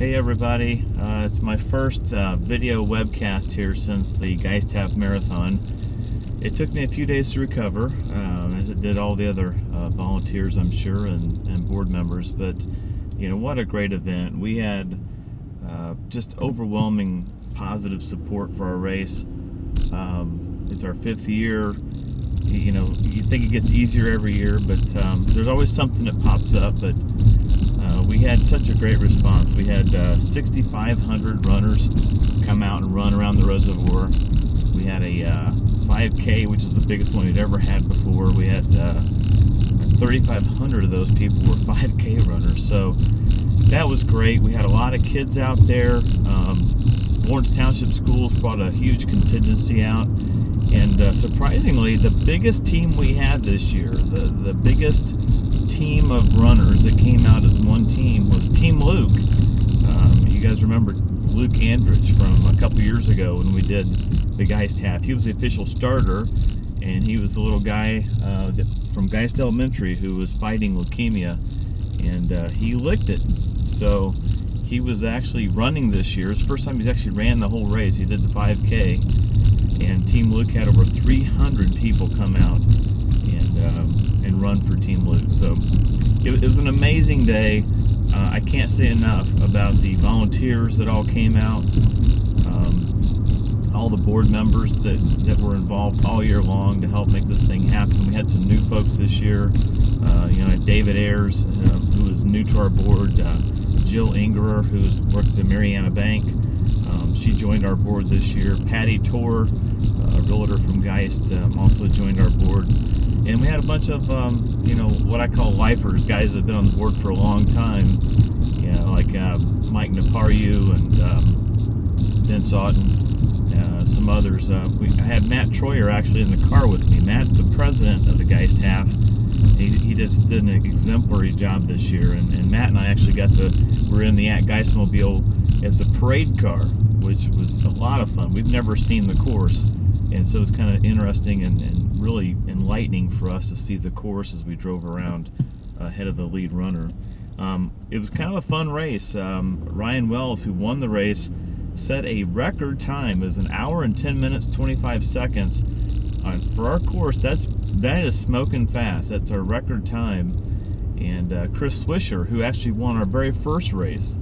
Hey everybody, it's my first video webcast here since the Geist Half Marathon. It took me a few days to recover, as it did all the other volunteers, I'm sure, and board members, but you know, what a great event. We had just overwhelming positive support for our race. It's our 5th year. You know, you think it gets easier every year, but there's always something that pops up. But we had such a great response. We had 6,500 runners come out and run around the reservoir. We had a 5K, which is the biggest one we'd ever had before. We had 3,500 of those people were 5K runners, so that was great. We had a lot of kids out there. Lawrence Township Schools brought a huge contingency out, and surprisingly, the biggest team we had this year, the biggest team of runners that came out as one team was Team Luke. You guys remember Luke Andrich from a couple years ago when we did the Geist Half. He was the official starter, and he was the little guy from Geist Elementary who was fighting leukemia, and he licked it. So he was actually running this year. It's the first time he's actually ran the whole race. He did the 5K, and Team Luke had over 300 people come out and run for Team Luke. So it was an amazing day. I can't say enough about the volunteers that all came out, all the board members that were involved all year long to help make this thing happen. We had some new folks this year. You know, David Ayers, who is new to our board, Jill Ingerer, who works at Mariana Bank. She joined our board this year. Patty Torr, a realtor from Geist, also joined our board. And we had a bunch of, you know, what I call lifers, guys that have been on the board for a long time. You know, like Mike Naparu and Vince Auten, some others. I had Matt Troyer actually in the car with me. Matt's the president of the Geist Half. He just did an exemplary job this year, and Matt and I actually were in the Geistmobile as the parade car, which was a lot of fun. We've never seen the course, and so it's kind of interesting and really enlightening for us to see the course as we drove around ahead of the lead runner. It was kind of a fun race. Ryan Wells, who won the race, set a record time. It was 1 hour and 10 minutes 25 seconds. For our course, that is smoking fast. That's our record time. And Chris Swisher, who actually won our very first race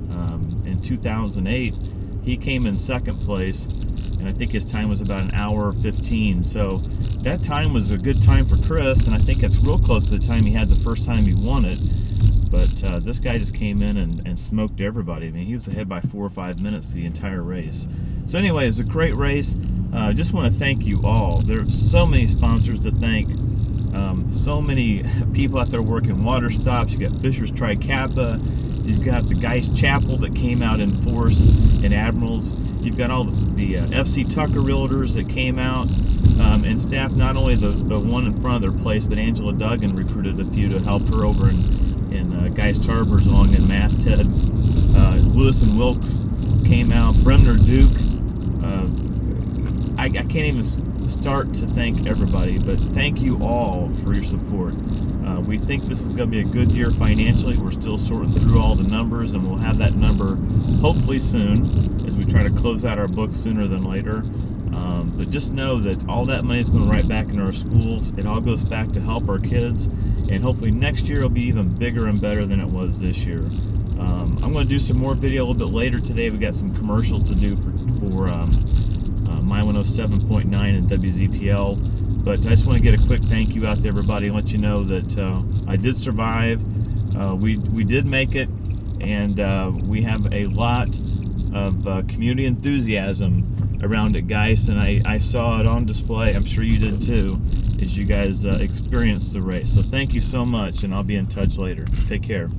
in 2008, he came in second place, and I think his time was about 1 hour 15. So that time was a good time for Chris, and I think it's real close to the time he had the first time he won it. But this guy just came in and smoked everybody. I mean, he was ahead by 4 or 5 minutes the entire race. So anyway, it was a great race. Just want to thank you all. There are so many sponsors to thank. So many people out there working water stops. You got Fisher's Tri Kappa. You've got the Geist Chapel that came out in force, and Admirals. You've got all the FC Tucker Realtors that came out, and staff, not only the one in front of their place, but Angela Duggan recruited a few to help her over in Geist Harbors along in Masthead. Lewis and Wilkes came out. Bremner Duke. I can't even start to thank everybody, but thank you all for your support. We think this is going to be a good year financially. We're still sorting through all the numbers, and we'll have that number hopefully soon as we try to close out our books sooner than later. But just know that all that money is going right back into our schools. It all goes back to help our kids, and hopefully next year will be even bigger and better than it was this year. I'm going to do some more video a little bit later today. We got some commercials to do for My 107.9 and WZPL. But I just want to get a quick thank you out to everybody and let you know that I did survive. We did make it, and we have a lot of community enthusiasm around at Geist, and I saw it on display. I'm sure you did too, as you guys experienced the race. So thank you so much, and I'll be in touch later. Take care.